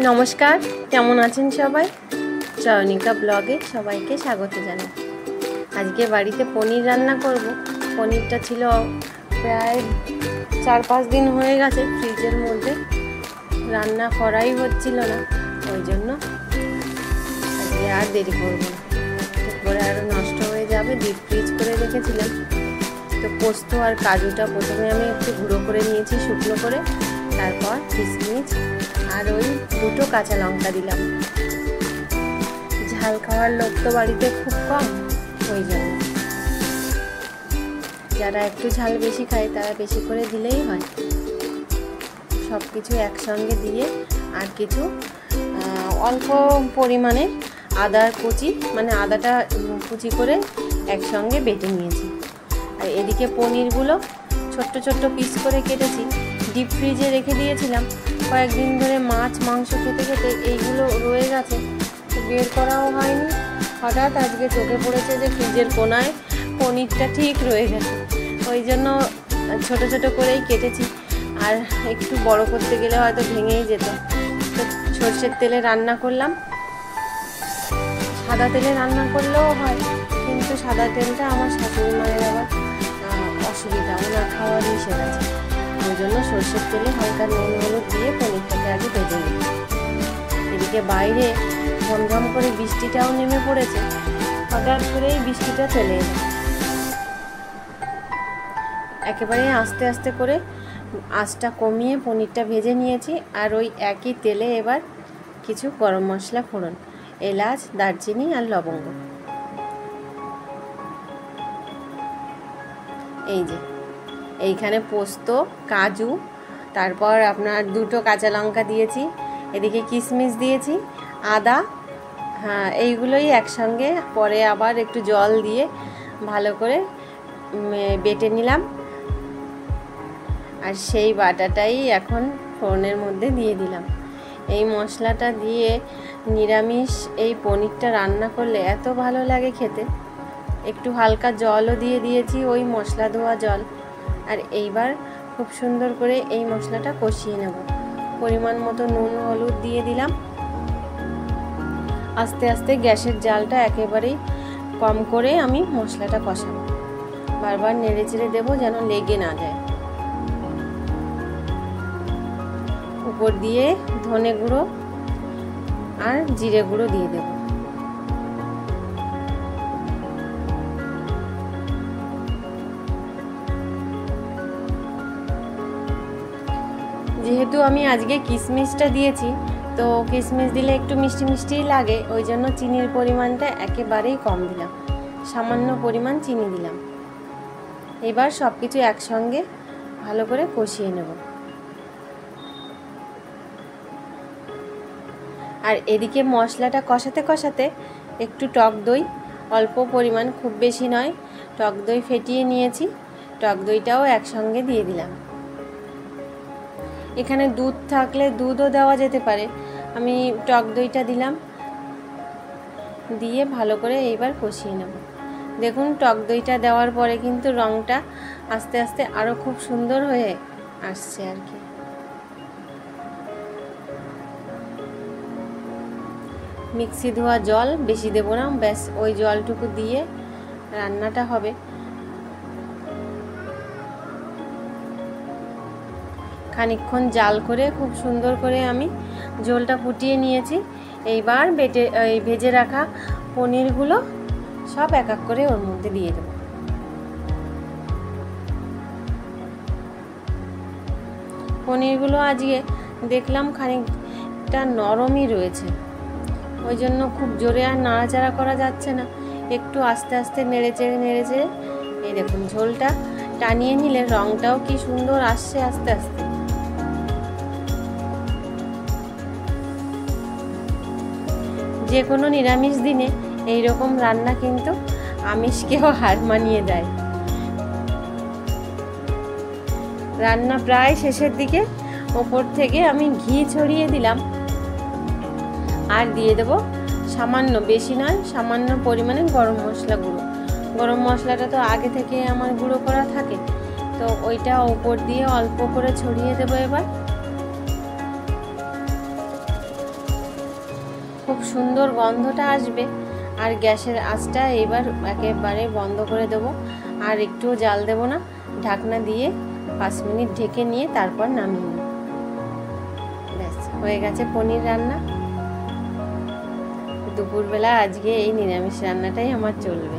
নমস্কার, কেমন আছেন সবাই? চয়নিকা ব্লগে সবাইকে স্বাগত জানাই। আজকে বাড়িতে পনির রান্না করব। পনিরটা ছিল প্রায় 4-5 দিন হয়ে গেছে ফ্রিজের মধ্যে, রান্না করাই হচ্ছিল না। ওই জন্য আজকে আর দেরি করব না, পরে আরও নষ্ট হয়ে যাবে। ডিপ ফ্রিজ করে রেখেছিলাম। তো পোস্ত আর কাজুটা প্রথমে আমি একটু গুঁড়ো করে নিয়েছি শুকনো করে, তারপর কিশমিশ আর ওই 2টো কাঁচা লঙ্কা দিলাম। ঝাল খাওয়ার লোক তো বাড়িতে খুব কম, ওই জন্য যারা একটু ঝাল বেশি খায় তারা বেশি করে দিলেই হয়। সব কিছু একসঙ্গে দিয়ে আর কিছু অল্প পরিমাণে আদার কুচি, মানে আদাটা কুচি করে একসঙ্গে বেটে নিয়েছি। আর এদিকে পনিরগুলো ছোট্ট ছোট্ট পিস করে কেটেছি, ডিপ ফ্রিজে রেখে দিয়েছিলাম। কয়েকদিন ধরে মাছ মাংস খেতে খেতে এইগুলো রয়ে গেছে, বের করাও হয়নি। হঠাৎ আজকে চোখে পড়েছে যে ফ্রিজের কোনায় পনিরটা ঠিক রয়ে গেছে, ওই জন্য ছোট ছোট করেই কেটেছি। আর একটু বড় করতে গেলে হয়তো ভেঙেই যেত। তো সর্ষের তেলে রান্না করলাম। সাদা তেলে রান্না করলেও হয়, কিন্তু সাদা তেলটা আমার শাশুড়ি মায়ের আবার অসুবিধা, ওনার খাওয়ার নিষেধ আছে। ওই জন্য সর্ষের তেলে হালকা নুন হলুদ দিয়ে পনিরটাকে আগে ভেজে নিই। এদিকে বাইরে ঝমঝম করে বৃষ্টিটাও নেমে পড়েছে। হঠাৎ করে এই বৃষ্টিটা চলে এলো। একেবারে আস্তে আস্তে করে আঁচটা কমিয়ে পনিরটা ভেজে নিয়েছি। আর ওই একই তেলে এবার কিছু গরম মশলা ফোড়ন, এলাচ, দারচিনি আর লবঙ্গ। এই যে এইখানে পোস্ত, কাজু, তারপর আপনার 2টো কাঁচা লঙ্কা দিয়েছি, এদিকে কিশমিশ দিয়েছি, আদা, হ্যাঁ এইগুলোই একসঙ্গে পরে আবার একটু জল দিয়ে ভালো করে বেটে নিলাম। আর সেই বাটাটাই এখন ফোড়নের মধ্যে দিয়ে দিলাম। এই মশলাটা দিয়ে নিরামিষ এই পনিরটা রান্না করলে এত ভালো লাগে খেতে। একটু হালকা জলও দিয়ে দিয়েছি, ওই মশলা ধোয়া জল। আর এইবার খুব সুন্দর করে এই মশলাটা কষিয়ে নেব। পরিমাণ মতো নুন হলুদ দিয়ে দিলাম। আস্তে আস্তে গ্যাসের জালটা একেবারেই কম করে আমি মশলাটা কষাবো। বারবার নেড়ে চেড়ে দেবো যেন লেগে না যায়। উপর দিয়ে ধনে গুঁড়ো আর জিরে গুঁড়ো দিয়ে দেব। যেহেতু আমি আজকে কিশমিশটা দিয়েছি, তো কিশমিশ দিলে একটু মিষ্টি মিষ্টিই লাগে, ওই জন্য চিনির পরিমাণটা একেবারেই কম দিলাম, সামান্য পরিমাণ চিনি দিলাম। এবার সব কিছু একসঙ্গে ভালো করে কষিয়ে নেব। আর এদিকে মশলাটা কষাতে কষাতে একটু টক দই, অল্প পরিমাণ, খুব বেশি নয়, টক দই ফেটিয়ে নিয়েছি, টক দইটাও একসঙ্গে দিয়ে দিলাম। এখানে দুধ থাকলে দুধও দেওয়া যেতে পারে, আমি টক দইটা দিলাম। দিয়ে ভালো করে এইবার কষিয়ে নেব। দেখুন টক দইটা দেওয়ার পরে কিন্তু রঙটা আস্তে আস্তে আরও খুব সুন্দর হয়ে আসছে আর কি। মিক্সি ধোয়া জল বেশি দেবো না, ব্যাস ওই জলটুকু দিয়ে রান্নাটা হবে। খানিকক্ষণ জাল করে খুব সুন্দর করে আমি ঝোলটা ফুটিয়ে নিয়েছি। এইবার ভেজে রাখা পনিরগুলো সব এক এক করে ওর মধ্যে দিয়ে দেবো। পনিরগুলো আজকে দেখলাম খানিকটা নরমই রয়েছে, ওই জন্য খুব জোরে আর নাড়াচাড়া করা যাচ্ছে না, একটু আস্তে আস্তে নেড়ে চেড়ে এই দেখুন ঝোলটা টানিয়ে নিলে রঙটাও কি সুন্দর আসছে আস্তে আস্তে। যে কোনো নিরামিষ দিনে এই রকম রান্না কিন্তু আমিষকেও হার মানিয়ে দেয়। রান্না প্রায় শেষের দিকে ওপর থেকে আমি ঘি ছড়িয়ে দিলাম। আর দিয়ে দেব সামান্য, বেশি নয়, সামান্য পরিমাণে গরম মশলা গুঁড়ো। গরম মশলাটা তো আগে থেকে আমার গুঁড়ো করা থাকে, তো ওইটা ওপর দিয়ে অল্প করে ছড়িয়ে দেবো। এবার খুব সুন্দর গন্ধটা আসবে। আর গ্যাসের আঁচটা এবার একেবারে বন্ধ করে দেবো, আর একটুও জাল দেবো না। ঢাকনা দিয়ে 5 মিনিট ঢেকে নিয়ে তারপর নামিয়ে নেব। ব্যাস হয়ে গেছে পনির রান্না। দুপুরবেলা আজকে এই নিরামিষ রান্নাটাই আমার চলবে।